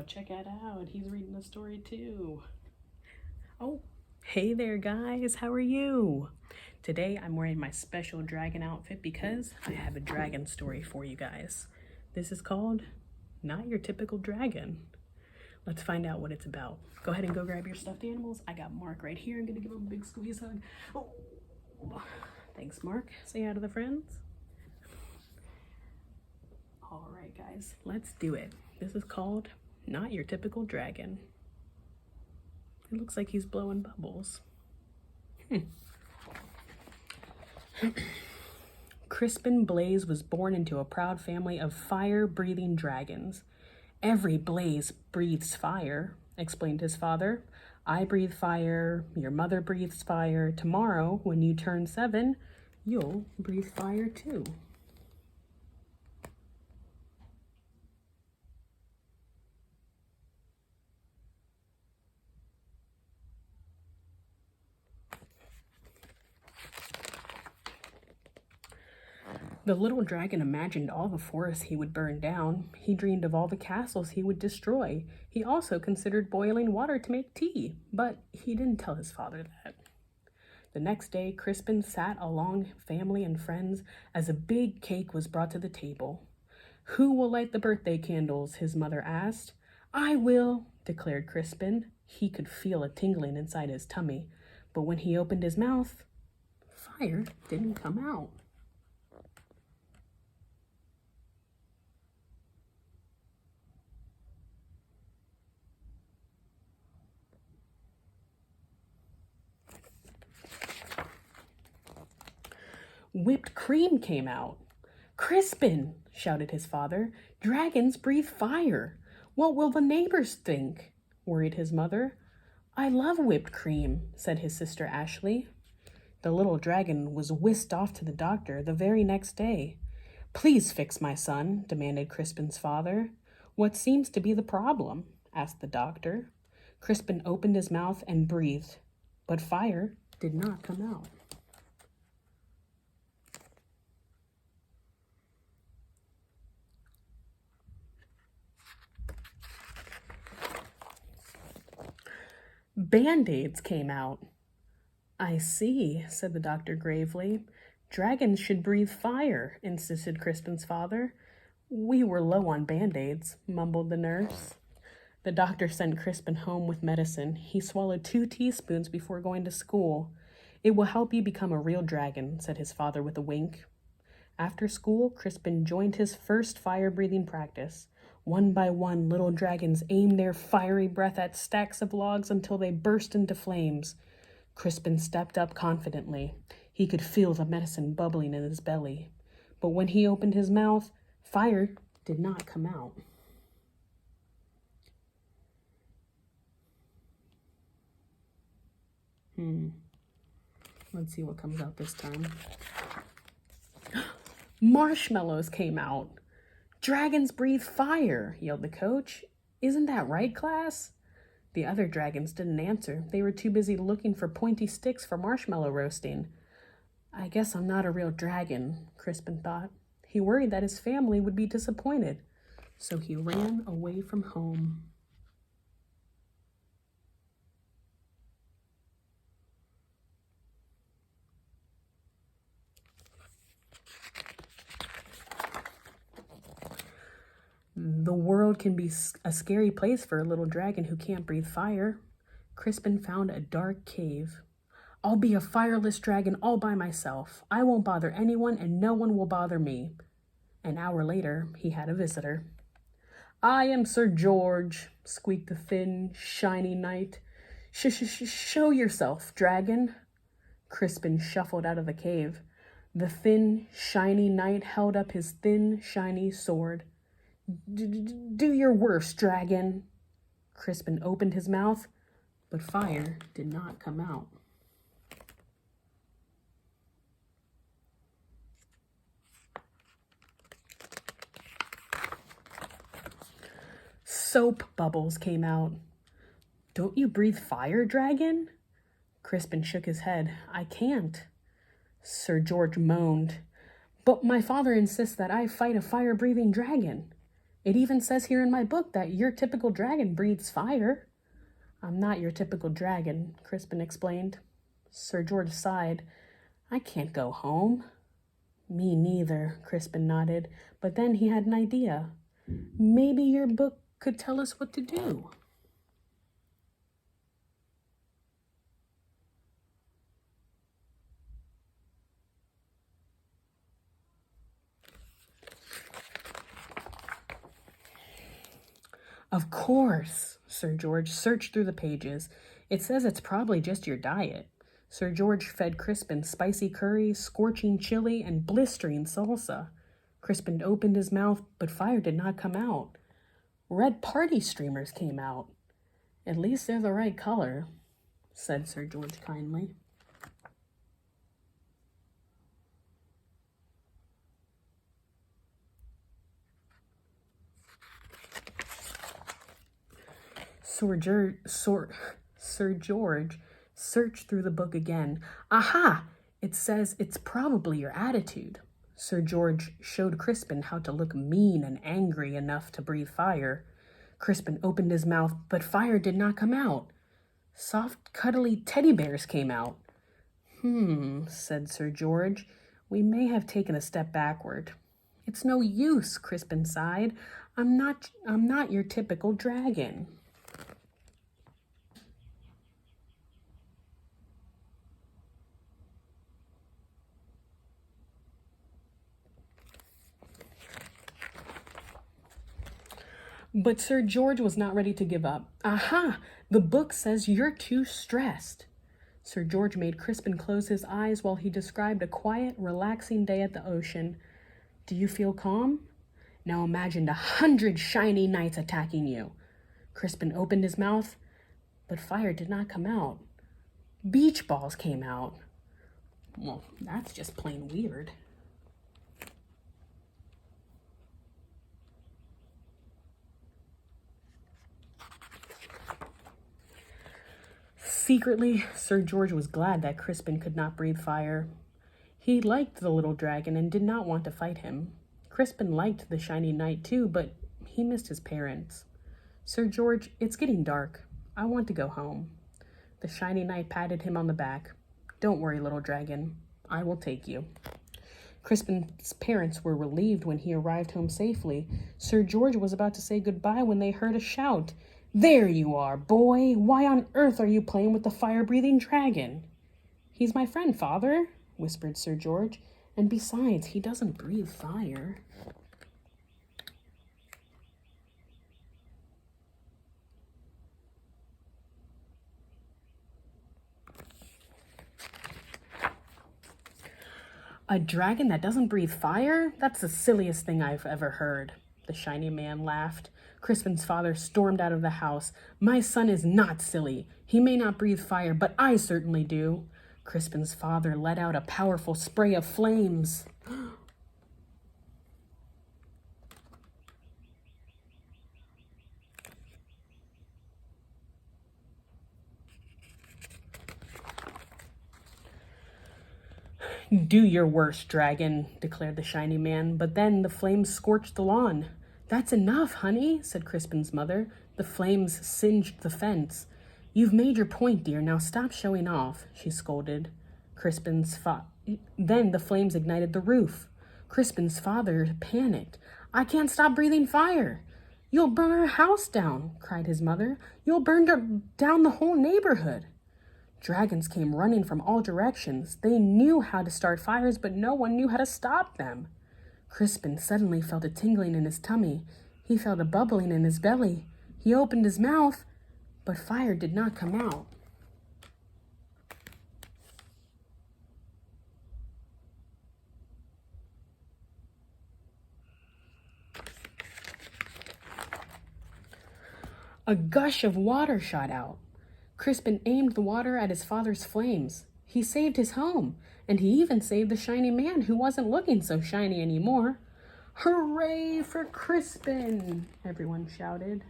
check it out. He's reading a story too. Oh, hey there guys, how are you? Today I'm wearing my special dragon outfit because I have a dragon story for you guys. This is called Not Your Typical Dragon. Let's find out what it's about. Go ahead and go grab your stuffed animals. I got Mark right here. I'm gonna give him a big squeeze hug. Oh. Thanks, Mark. Say hi to the friends. All right, guys, let's do it. This is called Not Your Typical Dragon. It looks like he's blowing bubbles. Crispin Blaze was born into a proud family of fire-breathing dragons. Every blaze breathes fire, explained his father. I breathe fire, your mother breathes fire. Tomorrow, when you turn 7, you'll breathe fire too. The little dragon imagined all the forests he would burn down. He dreamed of all the castles he would destroy. He also considered boiling water to make tea, but he didn't tell his father that. The next day, Crispin sat along family and friends as a big cake was brought to the table. Who will light the birthday candles? His mother asked. I will, declared Crispin. He could feel a tingling inside his tummy, but when he opened his mouth, fire didn't come out. Whipped cream came out. Crispin, shouted his father, dragons breathe fire. What will the neighbors think? Worried his mother. I love whipped cream, said his sister Ashley. The little dragon was whisked off to the doctor the very next day. Please fix my son, demanded Crispin's father. What seems to be the problem? Asked the doctor. Crispin opened his mouth and breathed, but fire did not come out. Band-Aids came out. I see, said the doctor gravely. Dragons should breathe fire, insisted Crispin's father. We were low on Band-Aids, mumbled the nurse. The doctor sent Crispin home with medicine. He swallowed 2 teaspoons before going to school. It will help you become a real dragon, said his father with a wink. After school, Crispin joined his first fire-breathing practice. One by one, little dragons aimed their fiery breath at stacks of logs until they burst into flames. Crispin stepped up confidently. He could feel the medicine bubbling in his belly. But when he opened his mouth, fire did not come out. Let's see what comes out this time. Marshmallows came out. Dragons breathe fire, yelled the coach. Isn't that right, class? The other dragons didn't answer. They were too busy looking for pointy sticks for marshmallow roasting. I guess I'm not a real dragon, Crispin thought. He worried that his family would be disappointed, so he ran away from home. The world can be a scary place for a little dragon who can't breathe fire. Crispin found a dark cave. I'll be a fireless dragon all by myself. I won't bother anyone and no one will bother me. An hour later, he had a visitor. I am Sir George, squeaked the thin, shiny knight. Show yourself, dragon. Crispin shuffled out of the cave. The thin, shiny knight held up his thin, shiny sword. Do your worst, dragon. Crispin opened his mouth, but fire did not come out. Soap bubbles came out. Don't you breathe fire, dragon? Crispin shook his head. I can't. Sir George moaned. But my father insists that I fight a fire-breathing dragon. It even says here in my book that your typical dragon breathes fire. I'm not your typical dragon, Crispin explained. Sir George sighed. I can't go home. Me neither, Crispin nodded, but then he had an idea. Maybe your book could tell us what to do. Of course, Sir George searched through the pages. It says it's probably just your diet. Sir George fed Crispin spicy curry, scorching chili, and blistering salsa. Crispin opened his mouth, but fire did not come out. Red party streamers came out. At least they're the right color, said Sir George kindly. Sir George searched through the book again. Aha! It says it's probably your attitude. Sir George showed Crispin how to look mean and angry enough to breathe fire. Crispin opened his mouth, but fire did not come out. Soft, cuddly teddy bears came out. Said Sir George. We may have taken a step backward. It's no use, Crispin sighed. I'm not your typical dragon. But Sir George was not ready to give up. Aha! The book says you're too stressed. Sir George made Crispin close his eyes while he described a quiet, relaxing day at the ocean. Do you feel calm? Now imagine 100 shiny knights attacking you. Crispin opened his mouth, but fire did not come out. Beach balls came out. Well, that's just plain weird. Secretly, Sir George was glad that Crispin could not breathe fire. He liked the little dragon and did not want to fight him. Crispin liked the shiny knight too, but he missed his parents. Sir George, it's getting dark. I want to go home. The shiny knight patted him on the back. Don't worry, little dragon. I will take you. Crispin's parents were relieved when he arrived home safely. Sir George was about to say goodbye when they heard a shout. There you are, boy! Why on earth are you playing with the fire-breathing dragon? He's my friend, Father, whispered Sir George. And besides, he doesn't breathe fire. A dragon that doesn't breathe fire? That's the silliest thing I've ever heard. The shiny man laughed. Crispin's father stormed out of the house. My son is not silly. He may not breathe fire, but I certainly do. Crispin's father let out a powerful spray of flames. Do your worst, dragon, declared the shiny man, but then the flames scorched the lawn. That's enough, honey, said Crispin's mother. The flames singed the fence. You've made your point, dear. Now stop showing off, she scolded. Then the flames ignited the roof. Crispin's father panicked. I can't stop breathing fire. You'll burn our house down, cried his mother. You'll burn down the whole neighborhood. Dragons came running from all directions. They knew how to start fires, but no one knew how to stop them. Crispin suddenly felt a tingling in his tummy. He felt a bubbling in his belly. He opened his mouth, but fire did not come out. A gush of water shot out. Crispin aimed the water at his father's flames. He saved his home, and he even saved the shiny man who wasn't looking so shiny anymore. Hooray for Crispin! Everyone shouted.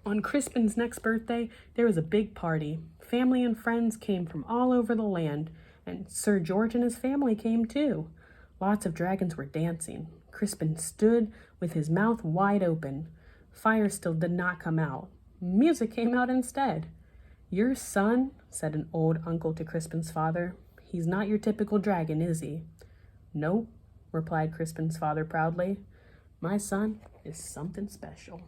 On Crispin's next birthday, there was a big party. Family and friends came from all over the land, and Sir George and his family came too. Lots of dragons were dancing. Crispin stood with his mouth wide open. Fire still did not come out. Music came out instead. "Your son," said an old uncle to Crispin's father, "he's not your typical dragon, is he?" "No," replied Crispin's father proudly. "My son is something special."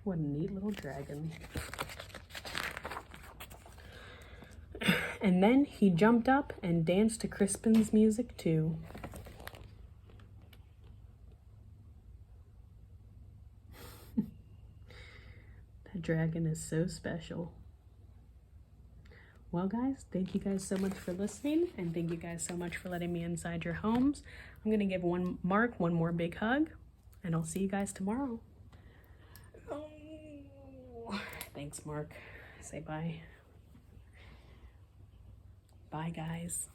What a neat little dragon. And then he jumped up and danced to Crispin's music too. That dragon is so special. Well, guys, thank you guys so much for listening, and thank you guys so much for letting me inside your homes. I'm going to give Mark one more big hug, and I'll see you guys tomorrow. Oh, thanks, Mark. Say bye. Bye, guys.